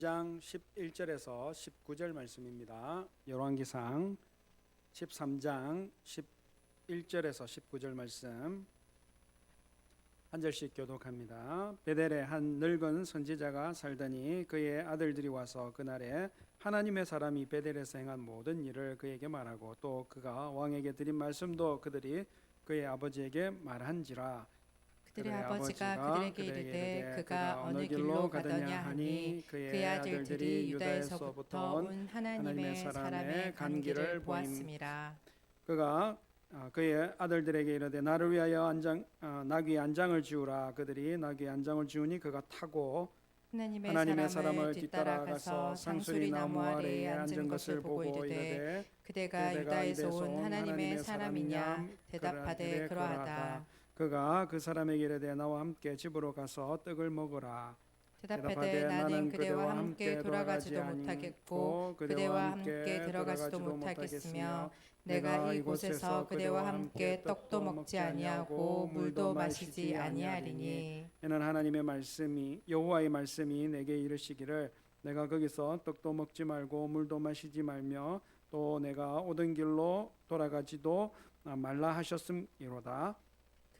장 11절에서 19절 말씀입니다. 열왕기상 13장 11절에서 19절 말씀 한 절씩 교독합니다. 베델에 한 늙은 선지자가 살더니 그의 아들들이 와서 그날에 하나님의 사람이 베델에서 행한 모든 일을 그에게 말하고 또 그가 왕에게 드린 말씀도 그들이 그의 아버지에게 말한지라. 그들의 아버지가 그들에게 이르되 그가 어느 길로 가더냐 하니 그의 아들들이 유다에서부터 온 하나님의 사람의 간 길을 보았음이라. 그가 그의 아들들에게 이르되 나를 위하여 나귀 안장을 지우라. 그들이 나귀 안장을 지우니 그가 타고 하나님의 사람을 뒤따라가서 상수리 나무 아래에 앉은 것을 보고 이르되 그대가 유다에서 온 하나님의 사람이냐 대답하되 그러하다. 그가 그 사람에게 이르되 나와 함께 집으로 가서 떡을 먹으라. 대답하되 나는 그대와 함께 돌아가지도 못하겠고 그대와 함께 들어가지도 못하겠으며 내가 이곳에서 그대와 함께 떡도 먹지 아니하고 물도 마시지 아니하리니. 이는 하나님의 말씀이 여호와의 말씀이 내게 이르시기를 내가 거기서 떡도 먹지 말고 물도 마시지 말며 또 내가 오던 길로 돌아가지도 말라 하셨음이로다.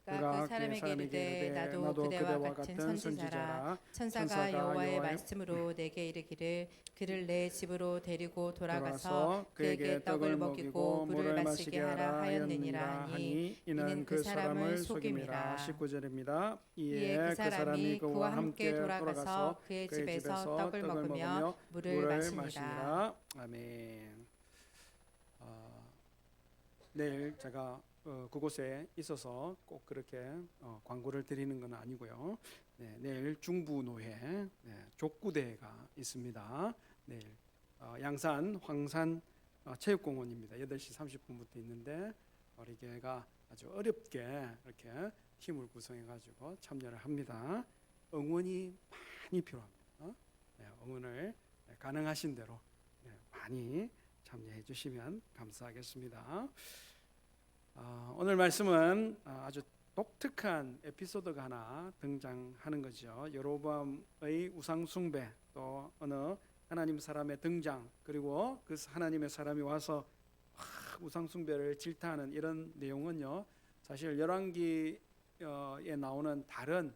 그가 그 사람에게 이르되 나도 그대와 같은 선지자라. 천사가 여호와의 말씀으로 내게 이르기를 그를 내 집으로 데리고 돌아가서 그에게 떡을 먹이고 물을 마시게 하라 하였느니라 하니 이는 그 사람을 속임이라. 19절입니다. 이에 그 사람이 그와 함께 돌아가서 그의 집에서 떡을 먹으며 물을 마시니라. 아멘. 내일 제가 그곳에 있어서 꼭 그렇게 광고를 드리는 건 아니고요. 내일 중부노회 족구대회가 있습니다. 내일 양산 황산 체육공원입니다. 8시 30분부터 있는데 우리 교회가 아주 어렵게 이렇게 팀을 구성해가지고 참여를 합니다. 응원이 많이 필요합니다. 응원을 가능하신 대로 많이 참여해 주시면 감사하겠습니다. 오늘 말씀은 아주 독특한 에피소드가 하나 등장하는 거죠. 여로보암의 우상 숭배, 또 어느 하나님 사람의 등장, 그리고 그 하나님의 사람이 와서 우상 숭배를 질타하는 이런 내용은요, 사실 열왕기에 나오는 다른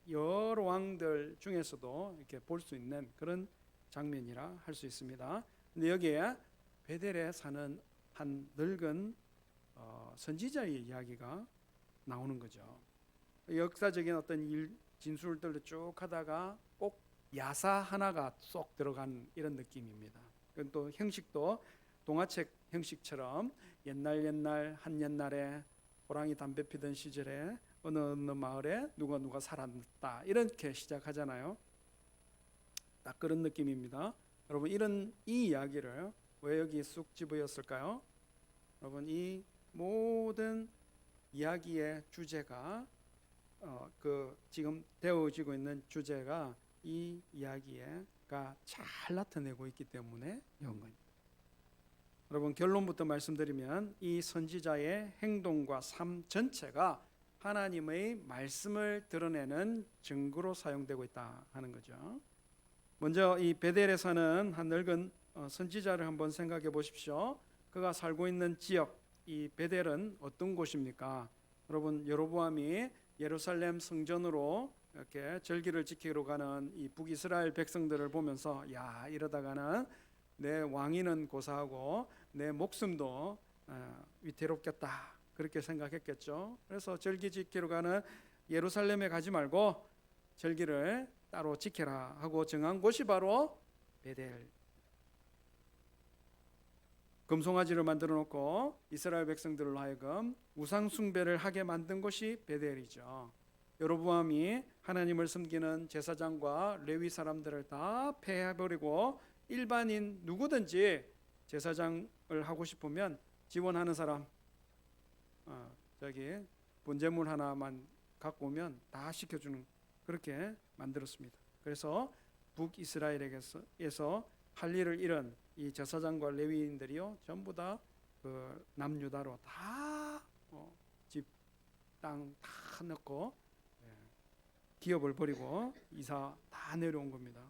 여러 왕들 중에서도 이렇게 볼 수 있는 그런 장면이라 할 수 있습니다. 근데 여기에 베델에 사는 한 늙은 선지자의 이야기가 나오는 거죠. 역사적인 어떤 진술들을 쭉 하다가 꼭 야사 하나가 쏙 들어간 이런 느낌입니다. 또 형식도 동화책 형식처럼 옛날 한 옛날에 호랑이 담배 피던 시절에 어느 마을에 누가 살았다 이렇게 시작하잖아요. 딱 그런 느낌입니다. 여러분 이 이야기를 왜 여기 쑥 집어였을까요? 여러분 이 모든 이야기의 주제가 지금 되어지고 있는 주제가 이 이야기가 잘 나타내고 있기 때문에 영광입니다. 여러분 결론부터 말씀드리면 이 선지자의 행동과 삶 전체가 하나님의 말씀을 드러내는 증거로 사용되고 있다 하는 거죠. 먼저 이 베델에 사는 한 늙은 선지자를 한번 생각해 보십시오. 그가 살고 있는 지역, 이 베델은 어떤 곳입니까? 여러분 여로보암이 예루살렘 성전으로 이렇게 절기를 지키러 가는 이 북이스라엘 백성들을 보면서 야 이러다가는 내 왕위는 고사하고 내 목숨도 위태롭겠다 그렇게 생각했겠죠. 그래서 절기 지키러 가는 예루살렘에 가지 말고 절기를 따로 지켜라 하고 정한 곳이 바로 베델. 금송아지를 만들어 놓고 이스라엘 백성들로 하여금 우상 숭배를 하게 만든 곳이 베델이죠. 여로보암이 하나님을 섬기는 제사장과 레위 사람들을 다 폐해버리고 일반인 누구든지 제사장을 하고 싶으면 지원하는 사람 저기 번제물 하나만 갖고 오면 다 시켜주는 그렇게 만들었습니다. 그래서 북이스라엘에서 할 일을 잃은 이 제사장과 레위인들이요 전부 다 그 남유다로 다 집 땅 다 넣고 기업을 버리고 이사 다 내려온 겁니다.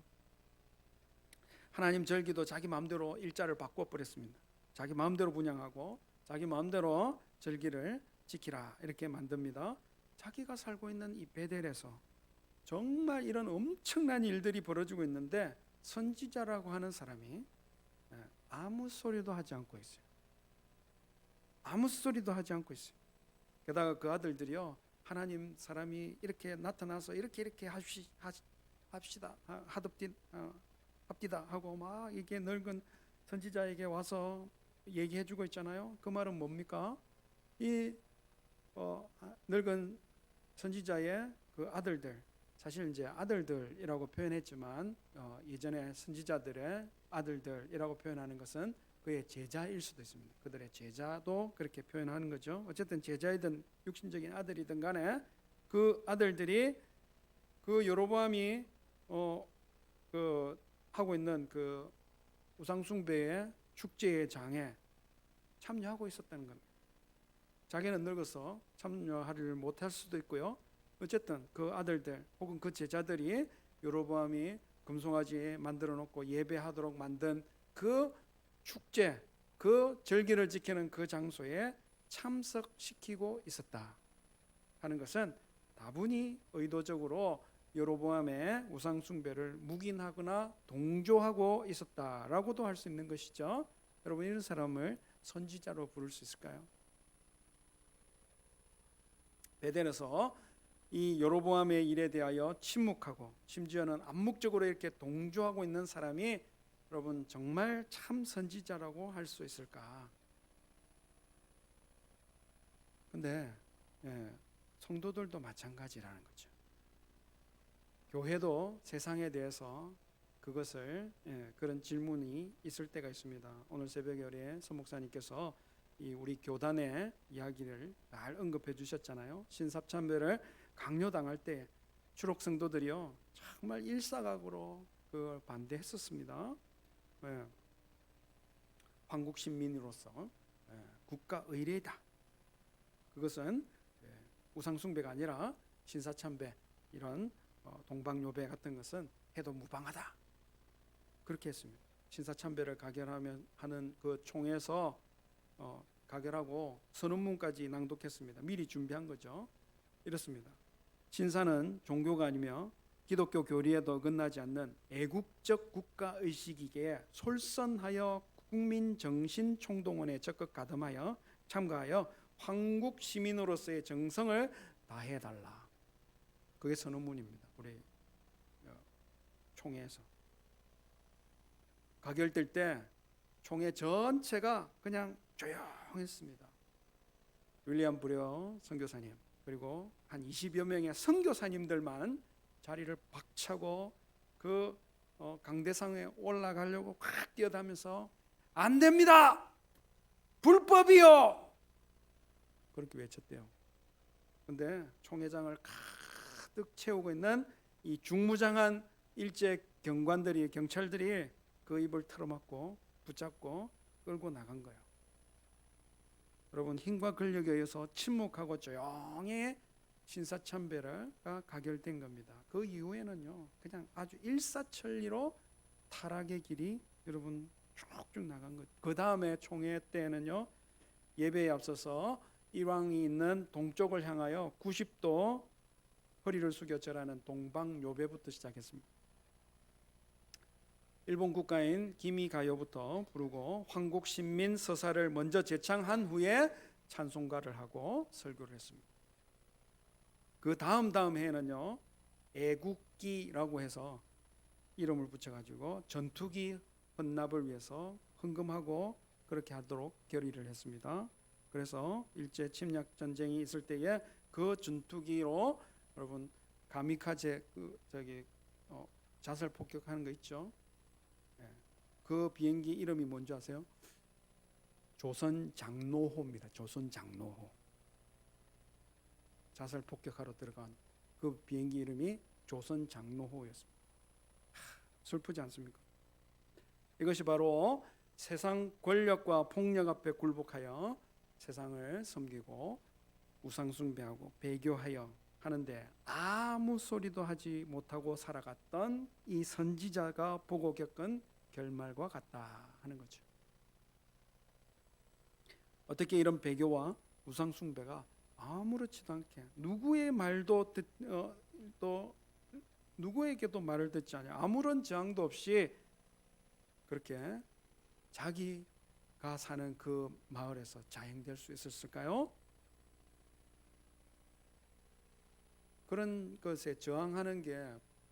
하나님 절기도 자기 마음대로 일자를 바꿔버렸습니다. 자기 마음대로 분양하고 자기 마음대로 절기를 지키라 이렇게 만듭니다. 자기가 살고 있는 이 베델에서 정말 이런 엄청난 일들이 벌어지고 있는데 선지자라고 하는 사람이 아무 소리도 하지 않고 있어요. 아무 소리도 하지 않고 있어요. 게다가 그 아들들이요, 하나님 사람이 이렇게 나타나서 이렇게 합시다, 합디다 하고 막 이게 늙은 선지자에게 와서 얘기해주고 있잖아요. 그 말은 뭡니까? 이 늙은 선지자의 그 아들들, 사실 이제 아들들이라고 표현했지만 예전에 선지자들의 아들들이라고 표현하는 것은 그의 제자일 수도 있습니다. 그들의 제자도 그렇게 표현하는 거죠. 어쨌든 제자이든 육신적인 아들이든 간에 그 아들들이 그 여로보암이 그 하고 있는 그 우상숭배의 축제의 장에 참여하고 있었다는 겁니다. 자기는 늙어서 참여하를 못할 수도 있고요. 어쨌든 그 아들들 혹은 그 제자들이 여로보암이 금송아지 만들어 놓고 예배하도록 만든 그 축제, 그 절기를 지키는 그 장소에 참석시키고 있었다 하는 것은 다분히 의도적으로 여로보암의 우상 숭배를 묵인하거나 동조하고 있었다라고도 할 수 있는 것이죠. 여러분, 이런 사람을 선지자로 부를 수 있을까요? 베델에서 이 여로보암의 일에 대하여 침묵하고 심지어는 암묵적으로 이렇게 동조하고 있는 사람이 여러분 정말 참 선지자라고 할 수 있을까? 근데 성도들도 마찬가지라는 거죠. 교회도 세상에 대해서 그것을 그런 질문이 있을 때가 있습니다. 오늘 새벽에 서 목사님께서 이 우리 교단의 이야기를 잘 언급해 주셨잖아요. 신삽참배를 강요당할 때 주록 성도들이요 정말 일사각오로 그걸 반대했었습니다. 황국 신민으로서 국가 의례다. 그것은 우상숭배가 아니라 신사참배 이런 동방요배 같은 것은 해도 무방하다. 그렇게 했습니다. 신사참배를 가결하면 하는 그 총회에서 가결하고 선언문까지 낭독했습니다. 미리 준비한 거죠. 이렇습니다. 신사는 종교가 아니며 기독교 교리에도 어긋나지 않는 애국적 국가의식이기에 솔선하여 국민정신총동원에 적극 가담하여 참가하여 황국 시민으로서의 정성을 다해달라. 그게 선언문입니다. 우리 총회에서 가결될 때 총회 전체가 그냥 조용했습니다. 윌리엄 브레어 선교사님 그리고 한 20여 명의 선교사님들만 자리를 박차고 그 강대상에 올라가려고 확 뛰어다면서 안 됩니다. 불법이요. 그렇게 외쳤대요. 그런데 총회장을 가득 채우고 있는 이 중무장한 일제 경관들이 경찰들이 그 입을 틀어막고 붙잡고 끌고 나간 거예요. 여러분, 힘과 권력에 의해서 침묵하고 조용히 신사참배가 가결된 겁니다. 그 이후에는요 그냥 아주 일사천리로 타락의 길이 여러분 쭉쭉 나간 것. 그 다음에 총회 때는요 예배에 앞서서 이왕이 있는 동쪽을 향하여 90도 허리를 숙여 절하는 동방요배부터 시작했습니다. 일본 국가인 기미가요부터 부르고 황국 신민 서사를 먼저 제창한 후에 찬송가를 하고 설교를 했습니다. 그 다음 해에는요 애국기라고 해서 이름을 붙여가지고 전투기 헌납을 위해서 헌금하고 그렇게 하도록 결의를 했습니다. 그래서 일제 침략 전쟁이 있을 때에 그 전투기로 여러분 가미카제 자살 폭격하는 거 있죠. 그 비행기 이름이 뭔지 아세요? 조선 장로호입니다. 조선 장로호. 자살 폭격하러 들어간 그 비행기 이름이 조선 장로호였습니다. 슬프지 않습니까? 이것이 바로 세상 권력과 폭력 앞에 굴복하여 세상을 섬기고 우상숭배하고 배교하여 하는데 아무 소리도 하지 못하고 살아갔던 이 선지자가 보고 겪은 결말과 같다 하는 거죠. 어떻게 이런 배교와 우상 숭배가 아무렇지도 않게 누구의 말도 또 누구에게도 말을 듣지 않냐, 아무런 저항도 없이 그렇게 자기가 사는 그 마을에서 자행될 수 있었을까요? 그런 것에 저항하는 게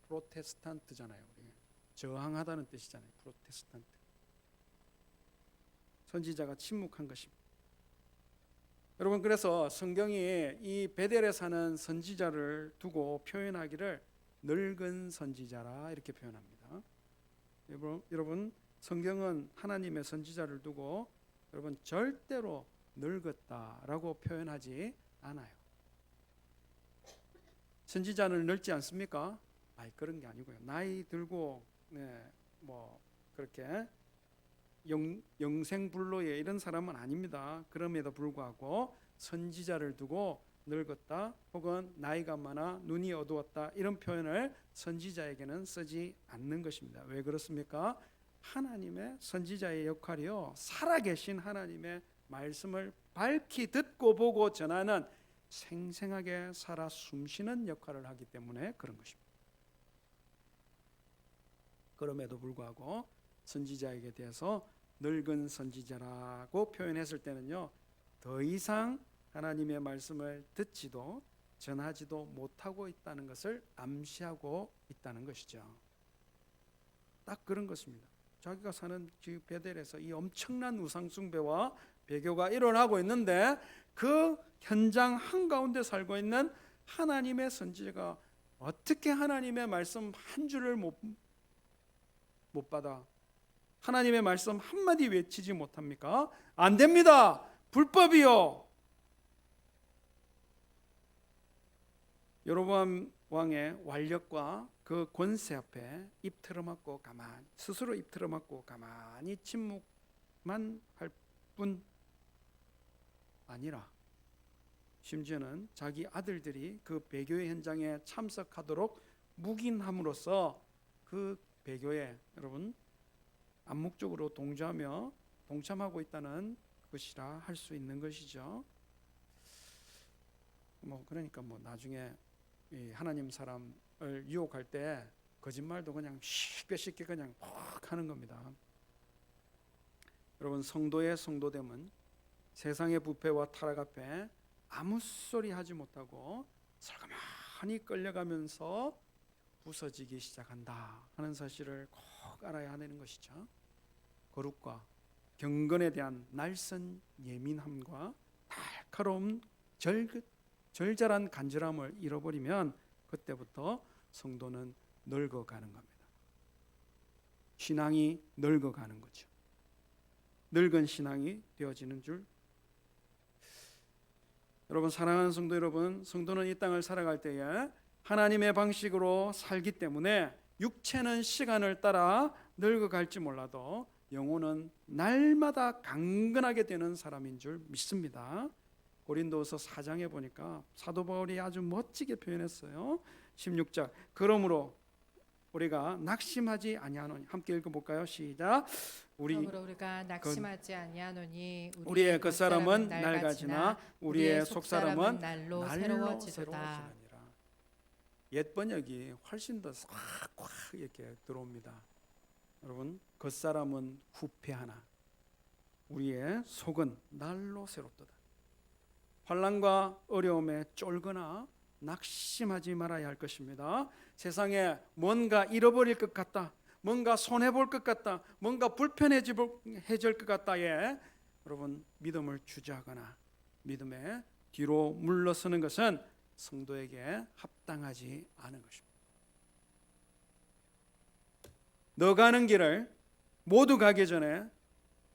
프로테스탄트잖아요. 우리. 저항하다는 뜻이잖아요. 프로테스탄트. 선지자가 침묵한 것입니다. 여러분, 그래서 성경이 이 베델에 사는 선지자를 두고 표현하기를 늙은 선지자라 이렇게 표현합니다. 여러분, 성경은 하나님의 선지자를 두고 여러분 절대로 늙었다라고 표현하지 않아요. 선지자는 늙지 않습니까? 그런 게 아니고요. 나이 들고 뭐 그렇게 영생불로의 이런 사람은 아닙니다. 그럼에도 불구하고 선지자를 두고 늙었다 혹은 나이가 많아 눈이 어두웠다 이런 표현을 선지자에게는 쓰지 않는 것입니다. 왜 그렇습니까? 하나님의 선지자의 역할이요, 살아계신 하나님의 말씀을 밝히 듣고 보고 전하는 생생하게 살아 숨쉬는 역할을 하기 때문에 그런 것입니다. 그럼에도 불구하고 선지자에게 대해서 늙은 선지자라고 표현했을 때는요, 더 이상 하나님의 말씀을 듣지도 전하지도 못하고 있다는 것을 암시하고 있다는 것이죠. 딱 그런 것입니다. 자기가 사는 베델에서 이 엄청난 우상 숭배와 배교가 일어나고 있는데 그 현장 한가운데 살고 있는 하나님의 선지자가 어떻게 하나님의 말씀 한 줄을 못 받아 하나님의 말씀 한마디 외치지 못합니까? 안 됩니다. 불법이요. 여로보암 왕의 완력과 그 권세 앞에 스스로 입 틀어막고 가만히 침묵만 할 뿐 아니라 심지어는 자기 아들들이 그 배교의 현장에 참석하도록 묵인함으로써 그 배교에 여러분 암묵적으로 동참하고 있다는 것이라 할 수 있는 것이죠. 그러니까 나중에 이 하나님 사람을 유혹할 때 거짓말도 그냥 쉽게 그냥 퍽 하는 겁니다. 여러분, 성도의 성도됨은 세상의 부패와 타락 앞에 아무 소리 하지 못하고 살가만히 끌려가면서 부서지기 시작한다 하는 사실을 꼭 알아야 하는 것이죠. 거룩과 경건에 대한 날선 예민함과 날카로운 절절한 간절함을 잃어버리면 그때부터 성도는 늙어가는 겁니다. 신앙이 늙어가는 거죠. 늙은 신앙이 되어지는 줄. 여러분, 사랑하는 성도 여러분, 성도는 이 땅을 살아갈 때에 하나님의 방식으로 살기 때문에 육체는 시간을 따라 늙어갈지 몰라도 영혼은 날마다 강건하게 되는 사람인 줄 믿습니다. 고린도서 4장에 보니까 사도 바울이 아주 멋지게 표현했어요. 16절. 그러므로 우리가 낙심하지 아니하노니. 함께 읽어볼까요? 시작. 그러므로 우리가 낙심하지 아니하노니 우리의 겉사람은 낡아지나 우리의 속사람은 날로 새로워지도다. 옛 번역이 훨씬 더 꽉꽉 이렇게 들어옵니다. 여러분, 겉사람은 후패하나 우리의 속은 날로 새롭도다. 환난과 어려움에 쫄거나 낙심하지 말아야 할 것입니다. 세상에 뭔가 잃어버릴 것 같다, 뭔가 손해볼 것 같다, 뭔가 불편해질 것 같다에 여러분 믿음을 주저하거나 믿음에 뒤로 물러서는 것은 성도에게 합당하지 않은 것입니다. 너 가는 길을 모두 가기 전에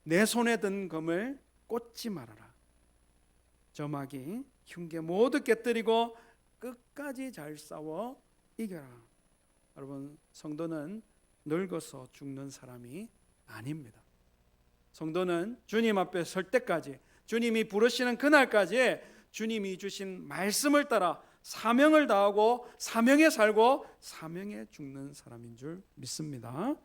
내 손에 든 검을 꽂지 말아라. 점막이 흉계 모두 깨뜨리고 끝까지 잘 싸워 이겨라. 여러분, 성도는 늙어서 죽는 사람이 아닙니다. 성도는 주님 앞에 설 때까지, 주님이 부르시는 그날까지 주님이 주신 말씀을 따라 사명을 다하고 사명에 살고 사명에 죽는 사람인 줄 믿습니다.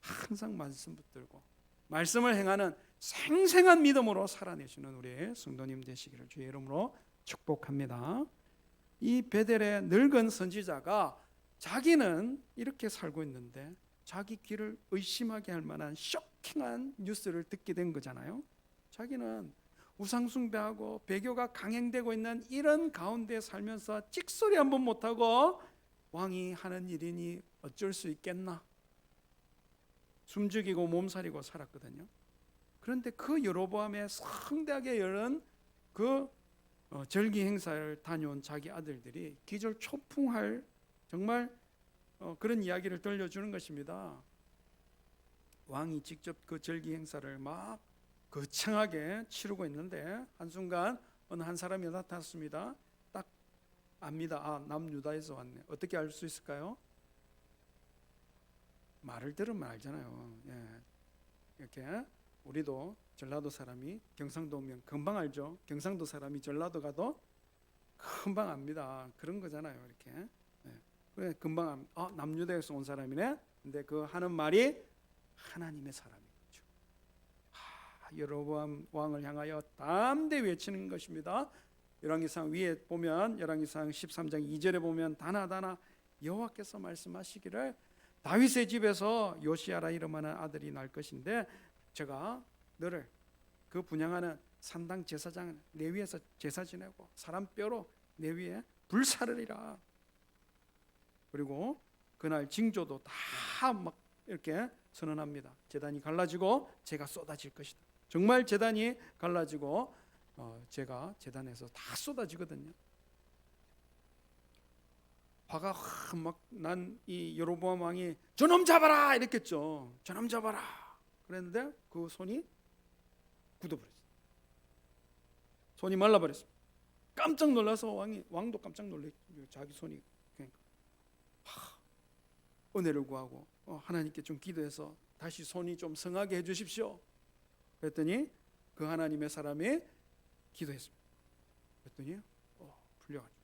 항상 말씀 붙들고 말씀을 행하는 생생한 믿음으로 살아내시는 우리 성도님 되시기를 주의 이름으로 축복합니다. 이 베델의 늙은 선지자가 자기는 이렇게 살고 있는데 자기 귀를 의심하게 할 만한 쇼킹한 뉴스를 듣게 된 거잖아요. 자기는 우상숭배하고 배교가 강행되고 있는 이런 가운데 살면서 찍소리 한번 못하고 왕이 하는 일이니 어쩔 수 있겠나, 숨죽이고 몸살이고 살았거든요. 그런데 그 여로보암의 성대하게 열은 그 절기 행사를 다녀온 자기 아들들이 기절초풍할 정말 그런 이야기를 들려주는 것입니다. 왕이 직접 그 절기 행사를 막 거창하게 치르고 있는데 한순간 어느 한 사람이 나타났습니다. 딱 압니다. 아, 남유다에서 왔네. 어떻게 알 수 있을까요? 말을 들으면 알잖아요. 예. 이렇게 우리도 전라도 사람이 경상도 오면 금방 알죠. 경상도 사람이 전라도 가도 금방 압니다. 그런 거잖아요. 이렇게. 예. 그래 금방 남유다에서 온 사람이네. 근데 그 하는 말이 하나님의 사람이죠. 여로보암 왕을 향하여 담대 외치는 것입니다. 열왕기상 위에 보면 열왕기상 13장 2절에 보면 다나 여호와께서 말씀하시기를 다윗의 집에서 요시야라 이름하는 아들이 날 것인데 제가 너를 그 분양하는 산당 제사장 내 위에서 제사 지내고 사람 뼈로 내 위에 불사르리라. 그리고 그날 징조도 다 막 이렇게 선언합니다. 제단이 갈라지고 제가 쏟아질 것이다. 정말 제단이 갈라지고 제가 제단에서 다 쏟아지거든요. 화가 막 난 이 여로보암 왕이 저놈 잡아라 이랬겠죠. 저놈 잡아라. 그랬는데 그 손이 굳어버렸어요. 손이 말라버렸어요. 깜짝 놀라서 왕도 깜짝 놀랐죠. 자기 손이 그러니까 은혜를 구하고 하나님께 좀 기도해서 다시 손이 좀 성하게 해주십시오. 그랬더니 그 하나님의 사람이 기도했습니다. 그랬더니 풀려가지고.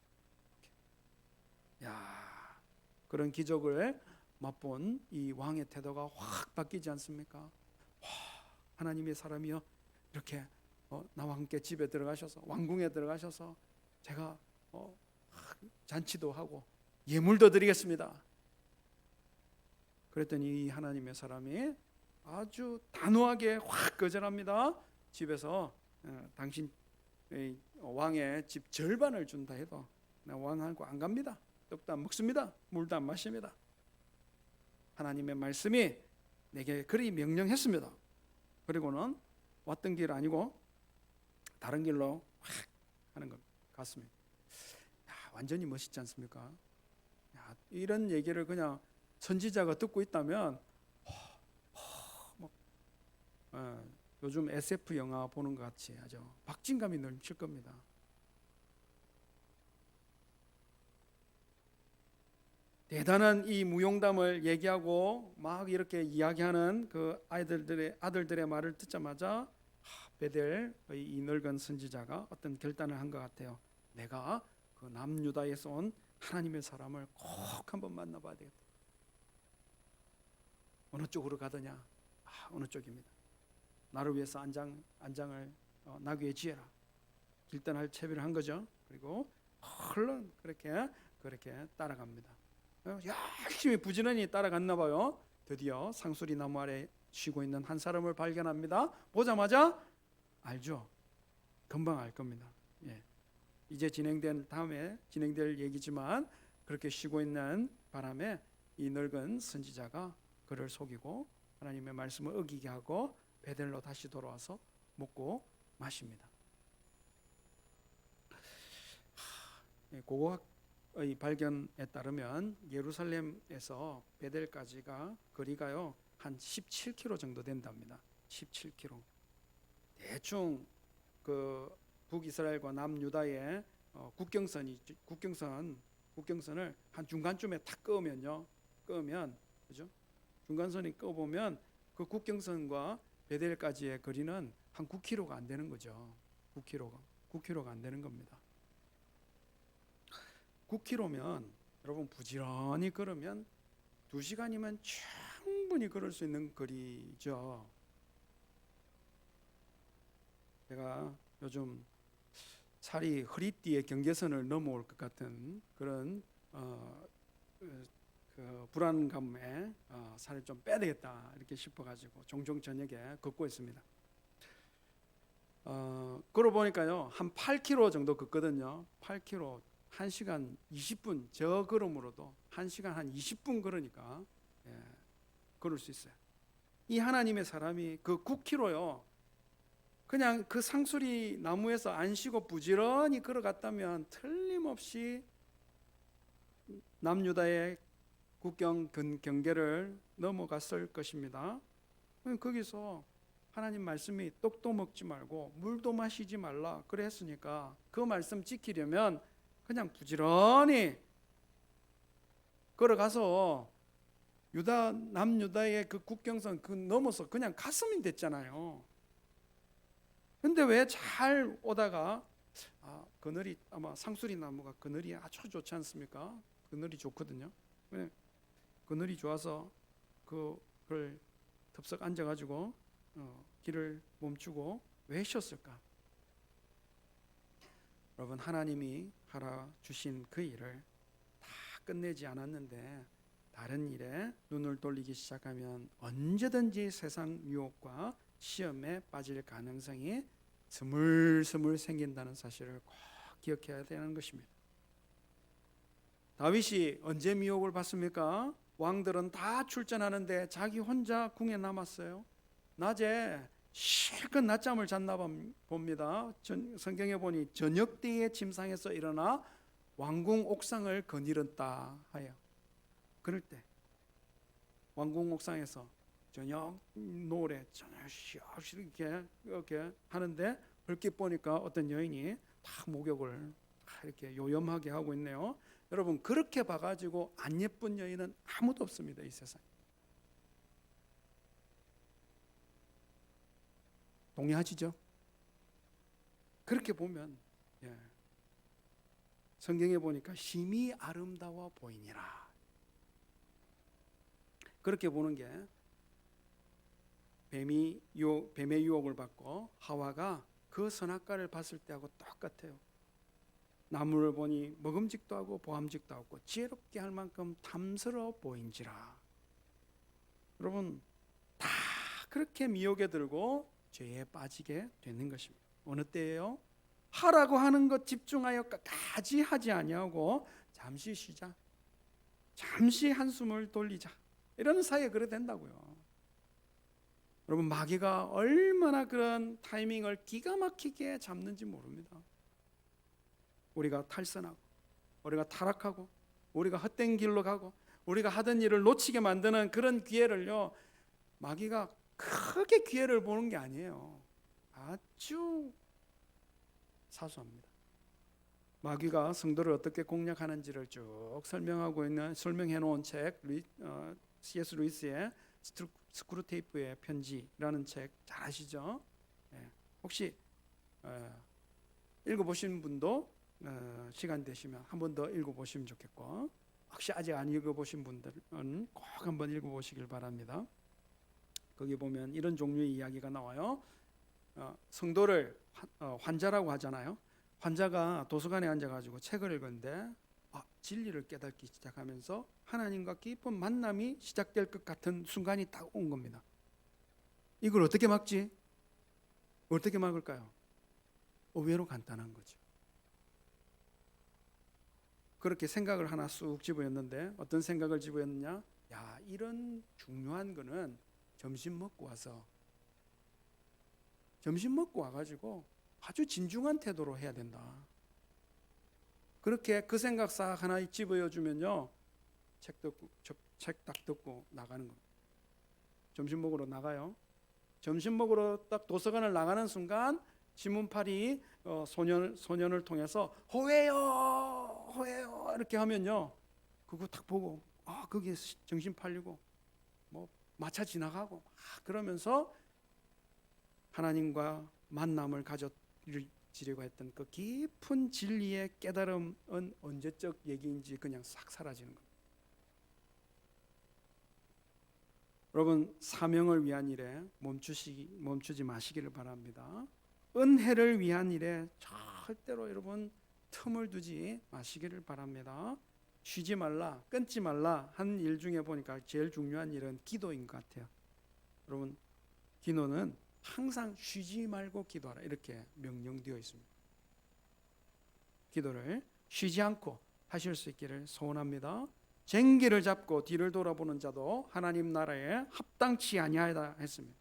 야, 그런 기적을 맛본 이 왕의 태도가 확 바뀌지 않습니까? 하나님의 사람이요 이렇게 나와 함께 집에 들어가셔서 왕궁에 들어가셔서 제가 잔치도 하고 예물도 드리겠습니다. 그랬더니 이 하나님의 사람이 아주 단호하게 확 거절합니다. 집에서 당신 왕의 집 절반을 준다 해도 나 왕하고 안 갑니다. 떡도 안 먹습니다. 물도 안 마십니다. 하나님의 말씀이 내게 그리 명령했습니다. 그리고는 왔던 길 아니고 다른 길로 확 하는 것 같습니다. 완전히 멋있지 않습니까? 이런 얘기를 그냥 선지자가 듣고 있다면 요즘 SF 영화 보는 것 같이 아주 박진감이 넘칠 겁니다. 대단한 이 무용담을 얘기하고 막 이렇게 이야기하는 그 아들들의 말을 듣자마자 베델의 이 늙은 선지자가 어떤 결단을 한 것 같아요. 내가 그 남유다에서 온 하나님의 사람을 꼭 한번 만나봐야 되겠다. 어느 쪽으로 가더냐? 어느 쪽입니다. 나를 위해서 안장을 나귀에 지어라. 길단할 채비를 한 거죠. 그리고 얼른 그렇게 따라갑니다. 열심히 부지런히 따라갔나 봐요. 드디어 상수리 나무 아래 쉬고 있는 한 사람을 발견합니다. 보자마자 알죠. 금방 알 겁니다. 예. 이제 다음에 진행될 얘기지만 그렇게 쉬고 있는 바람에 이 늙은 선지자가 그를 속이고 하나님의 말씀을 어기게 하고 베델로 다시 돌아와서 먹고 마십니다. 고고학의 발견에 따르면 예루살렘에서 베델까지가 거리가요 한 17km 정도 된답니다. 17km. 대충 그 북이스라엘과 남유다의 국경선을 한 중간쯤에 탁 끄면 그죠? 중간선이 끄보면 그 국경선과 베델까지의 거리는 한 9km가 안 되는 거죠. 9km가 안 되는 겁니다. 9km면 여러분 부지런히 걸으면 2시간이면 충분히 그럴 수 있는 거리죠. 제가 요즘 살이 허리띠의 경계선을 넘어올 것 같은 그런 그 불안감에 살을 좀 빼야 되겠다 이렇게 싶어가지고 종종 저녁에 걷고 있습니다. 걸어 보니까요 한 8km 정도 걷거든요. 8km 1시간 20분 저 걸음으로도 1시간 한 20분 걸으니까 걸을 수 있어요. 이 하나님의 사람이 그 9km요 그냥 그 상수리 나무에서 안 쉬고 부지런히 걸어갔다면 틀림없이 남유다의 국경 경계를 넘어갔을 것입니다. 거기서 하나님 말씀이 떡도 먹지 말고 물도 마시지 말라 그랬으니까 그 말씀 지키려면 그냥 부지런히 걸어가서 남유다의 그 국경선 그 넘어서 그냥 갔으면 됐잖아요. 근데 왜 잘 오다가 그늘이 아마 상수리 나무가 그늘이 아주 좋지 않습니까? 그늘이 좋거든요. 그늘이 좋아서 그걸 덥석 앉아가지고 길을 멈추고 왜 쉬었을까? 여러분 하나님이 하라 주신 그 일을 다 끝내지 않았는데 다른 일에 눈을 돌리기 시작하면 언제든지 세상 유혹과 시험에 빠질 가능성이 스물스물 생긴다는 사실을 꼭 기억해야 되는 것입니다. 다윗이 언제 미혹을 받습니까? 왕들은 다 출전하는데 자기 혼자 궁에 남았어요. 낮에 실컷 낮잠을 잤나 봅니다. 성경에 보니 저녁 때에 침상에서 일어나 왕궁 옥상을 거닐었다 하여. 그럴 때 왕궁 옥상에서 저녁 노래 저녁 이렇게 하는데 불빛 보니까 어떤 여인이 다 목욕을 이렇게 요염하게 하고 있네요. 여러분 그렇게 봐가지고 안 예쁜 여인은 아무도 없습니다. 이 세상에. 동의하시죠? 그렇게 보면 성경에 보니까 심히 아름다워 보이니라. 그렇게 보는 게 뱀의 유혹을 받고 하와가 그 선악과를 봤을 때하고 똑같아요. 나무를 보니 먹음직도 하고 보암직도 하고 지혜롭게 할 만큼 탐스러워 보인지라. 여러분 다 그렇게 미혹에 들고 죄에 빠지게 되는 것입니다. 어느 때예요? 하라고 하는 것 집중하여 끝까지 하지 아니하고 잠시 쉬자, 잠시 한숨을 돌리자, 이런 사이에 그래 된다고요. 여러분 마귀가 얼마나 그런 타이밍을 기가 막히게 잡는지 모릅니다. 우리가 탈선하고 우리가 타락하고 우리가 헛된 길로 가고 우리가 하던 일을 놓치게 만드는 그런 기회를요 마귀가 크게 기회를 보는 게 아니에요. 아주 사소합니다. 마귀가 성도를 어떻게 공략하는지를 쭉 설명해 놓은 책 C.S. 루이스의 스크루테이프의 편지라는 책 잘 아시죠? 혹시 읽어보신 분도 시간 되시면 한 번 더 읽어보시면 좋겠고, 혹시 아직 안 읽어보신 분들은 꼭 한번 읽어보시길 바랍니다. 거기 보면 이런 종류의 이야기가 나와요. 성도를 환자라고 하잖아요. 환자가 도서관에 앉아가지고 책을 읽었는데 진리를 깨닫기 시작하면서 하나님과 깊은 만남이 시작될 것 같은 순간이 딱 온 겁니다. 이걸 어떻게 막지? 어떻게 막을까요? 의외로 간단한 거죠. 그렇게 생각을 하나 쑥 집어였는데 어떤 생각을 집어였느냐? 야, 이런 중요한 거는 점심 먹고 와가지고 아주 진중한 태도로 해야 된다. 그렇게 그 생각 싹 하나 집어여주면요, 책 딱 듣고 나가는 겁니다. 점심 먹으러 나가요. 점심 먹으러 딱 도서관을 나가는 순간 지문팔이 소년을 통해서 호해요 이렇게 하면요, 그거 딱 보고 거기에 정신 팔리고 뭐 마차 지나가고 그러면서 하나님과 만남을 가져지려고 했던 그 깊은 진리의 깨달음은 언제적 얘기인지 그냥 싹 사라지는 겁니다. 여러분 사명을 위한 일에 멈추지 마시기를 바랍니다. 은혜를 위한 일에 절대로 여러분 틈을 두지 마시기를 바랍니다. 쉬지 말라, 끊지 말라 한 일 중에 보니까 제일 중요한 일은 기도인 것 같아요. 여러분 기도는 항상 쉬지 말고 기도하라 이렇게 명령되어 있습니다. 기도를 쉬지 않고 하실 수 있기를 소원합니다. 쟁기를 잡고 뒤를 돌아보는 자도 하나님 나라에 합당치 아니하다 했습니다.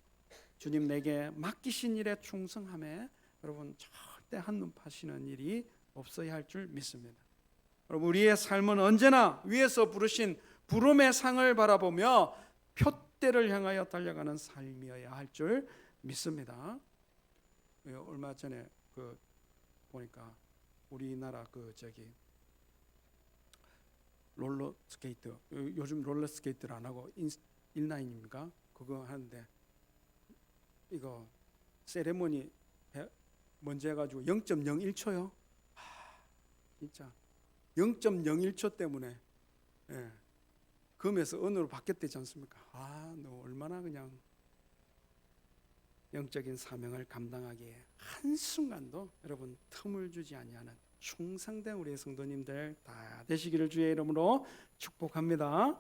주님 내게 맡기신 일에 충성함에 여러분 절대 한눈 파시는 일이 없어야 할 줄 믿습니다. 여러분 우리의 삶은 언제나 위에서 부르신 부름의 상을 바라보며 표대를 향하여 달려가는 삶이어야 할 줄 믿습니다. 얼마 전에 보니까 우리나라 롤러 스케이트, 요즘 롤러 스케이트를 안 하고 인라인입니까? 그거 하는데 이거 세레모니 먼저 해가지고 0.01초요. 진짜 0.01초 때문에 금에서 은으로 바뀌었대지 않습니까? 너 얼마나 그냥 영적인 사명을 감당하기에 한순간도 여러분 틈을 주지 아니하는 충성된 우리의 성도님들 다 되시기를 주의 이름으로 축복합니다.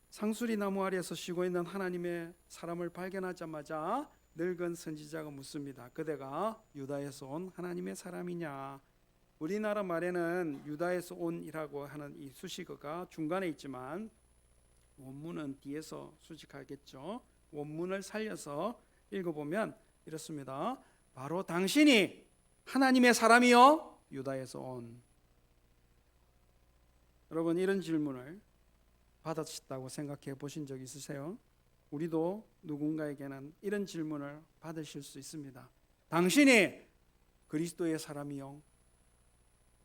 상수리 나무 아래에서 쉬고 있는 하나님의 사람을 발견하자마자 늙은 선지자가 묻습니다. 그대가 유다에서 온 하나님의 사람이냐? 우리나라 말에는 유다에서 온이라고 하는 이 수식어가 중간에 있지만 원문은 뒤에서 수식하겠죠. 원문을 살려서 읽어보면 이렇습니다. 바로 당신이 하나님의 사람이요 유다에서 온. 여러분 이런 질문을 받으셨다고 생각해 보신 적 있으세요? 우리도 누군가에게는 이런 질문을 받으실 수 있습니다. 당신이 그리스도의 사람이요?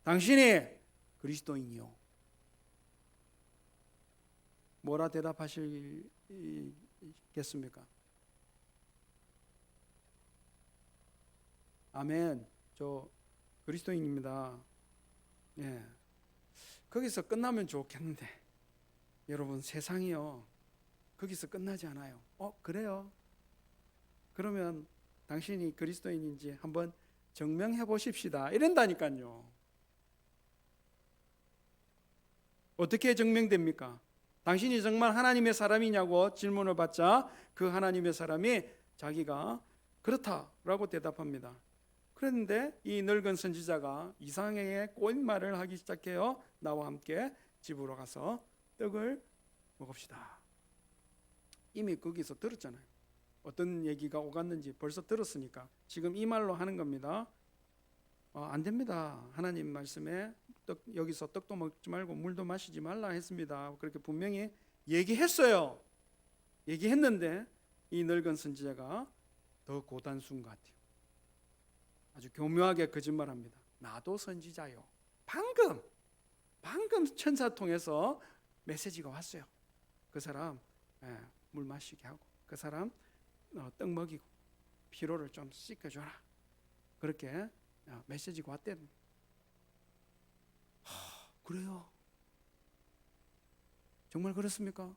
당신이 그리스도인이요? 뭐라 대답하시겠습니까? 아멘. 저 그리스도인입니다. 예. 거기서 끝나면 좋겠는데 여러분 세상이요 거기서 끝나지 않아요. 그래요? 그러면 당신이 그리스도인인지 한번 증명해 보십시다. 이런다니까요. 어떻게 증명됩니까? 당신이 정말 하나님의 사람이냐고 질문을 받자 그 하나님의 사람이 자기가 그렇다라고 대답합니다. 그런데 이 늙은 선지자가 이상하게 꼬인 말을 하기 시작해요. 나와 함께 집으로 가서 떡을 먹읍시다. 이미 거기서 들었잖아요. 어떤 얘기가 오갔는지 벌써 들었으니까 지금 이 말로 하는 겁니다. 안 됩니다. 하나님 말씀에 여기서 떡도 먹지 말고 물도 마시지 말라 했습니다. 그렇게 분명히 얘기했어요. 얘기했는데 이 늙은 선지자가 더 고단수인 것 같아요. 아주 교묘하게 거짓말합니다. 나도 선지자요. 방금 천사 통해서 메시지가 왔어요. 그 사람 물 마시게 하고 그 사람 떡 먹이고 피로를 좀 씻겨줘라. 그렇게 메시지가 왔대. 그래요? 정말 그렇습니까?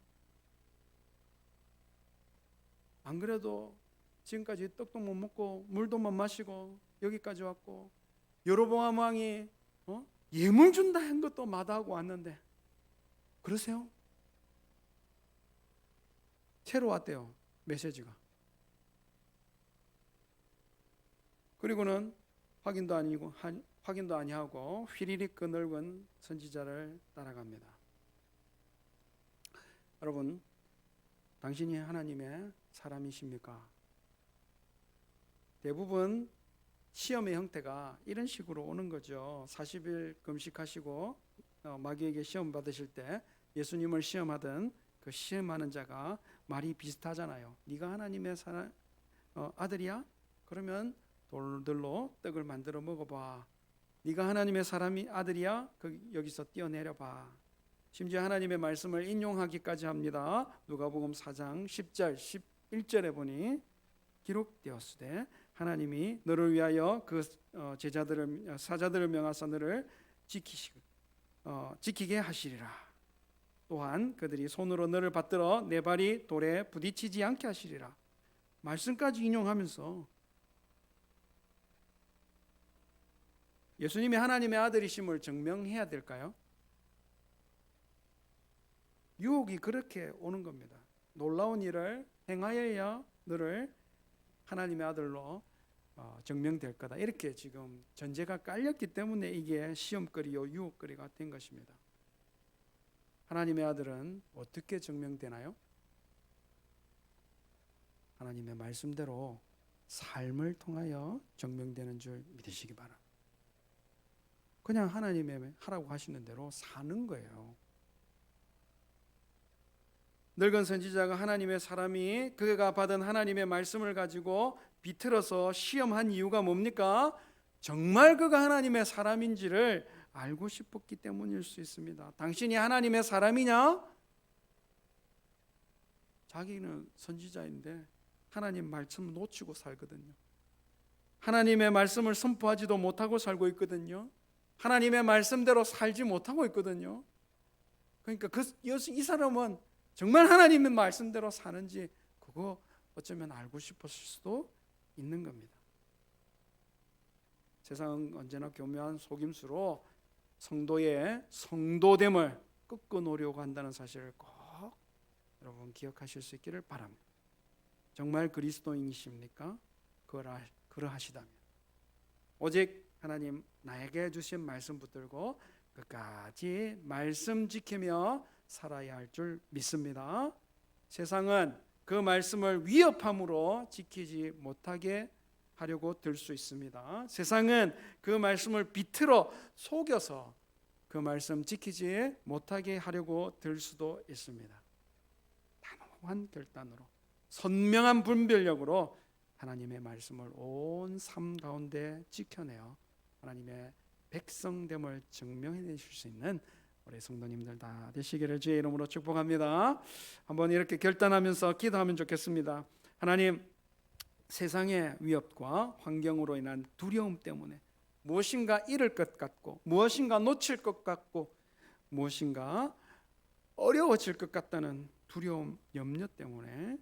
안 그래도 지금까지 떡도 못 먹고 물도 못 마시고 여기까지 왔고 여로보암 왕이 예물 준다 한 것도 마다하고 왔는데 그러세요? 새로 왔대요. 메시지가. 그리고는 확인도 아니하고 휘리릭 그 늙은 선지자를 따라갑니다. 여러분, 당신이 하나님의 사람이십니까? 대부분 시험의 형태가 이런 식으로 오는 거죠. 40일 금식하시고 마귀에게 시험 받으실 때 예수님을 시험하던 그 시험하는 자가 말이 비슷하잖아요. 네가 하나님의 아들이야? 그러면 돌들로 떡을 만들어 먹어봐. 네가 하나님의 아들이야? 여기서 뛰어내려봐. 심지어 하나님의 말씀을 인용하기까지 합니다. 누가복음 4장 10절 11절에 보니 기록되었으되 하나님이 너를 위하여 그 사자들을 명하사 너를 지키게 하시리라. 또한 그들이 손으로 너를 받들어 내 발이 돌에 부딪히지 않게 하시리라. 말씀까지 인용하면서 예수님이 하나님의 아들이심을 증명해야 될까요? 유혹이 그렇게 오는 겁니다. 놀라운 일을 행하여야 너를 하나님의 아들로 증명될 거다. 이렇게 지금 전제가 깔렸기 때문에 이게 시험거리요 유혹거리가 된 것입니다. 하나님의 아들은 어떻게 증명되나요? 하나님의 말씀대로 삶을 통하여 증명되는 줄 믿으시기 바랍니다. 그냥 하나님의 하라고 하시는 대로 사는 거예요. 늙은 선지자가 하나님의 사람이 그가 받은 하나님의 말씀을 가지고 비틀어서 시험한 이유가 뭡니까? 정말 그가 하나님의 사람인지를 알고 싶었기 때문일 수 있습니다. 당신이 하나님의 사람이냐? 자기는 선지자인데 하나님 말씀을 놓치고 살거든요. 하나님의 말씀을 선포하지도 못하고 살고 있거든요. 하나님의 말씀대로 살지 못하고 있거든요. 그러니까 이 사람은 정말 하나님의 말씀대로 사는지 그거 어쩌면 알고 싶었을 수도 있는 겁니다. 세상은 언제나 교묘한 속임수로 성도의 성도됨을 꺾어 놓으려고 한다는 사실을 꼭 여러분 기억하실 수 있기를 바랍니다. 정말 그리스도인이십니까? 그러하시다면 오직 하나님 나에게 주신 말씀 붙들고 끝까지 말씀 지키며 살아야 할 줄 믿습니다. 세상은 그 말씀을 위협함으로 지키지 못하게 하려고 들 수 있습니다. 세상은 그 말씀을 비틀어 속여서 그 말씀 지키지 못하게 하려고 들 수도 있습니다. 단호한 결단으로 선명한 분별력으로 하나님의 말씀을 온 삶 가운데 지켜내어 하나님의 백성됨을 증명해내실 수 있는 우리 성도님들 다 되시기를 주의 이름으로 축복합니다. 한번 이렇게 결단하면서 기도하면 좋겠습니다. 하나님, 세상의 위협과 환경으로 인한 두려움 때문에 무엇인가 잃을 것 같고 무엇인가 놓칠 것 같고 무엇인가 어려워질 것 같다는 두려움, 염려 때문에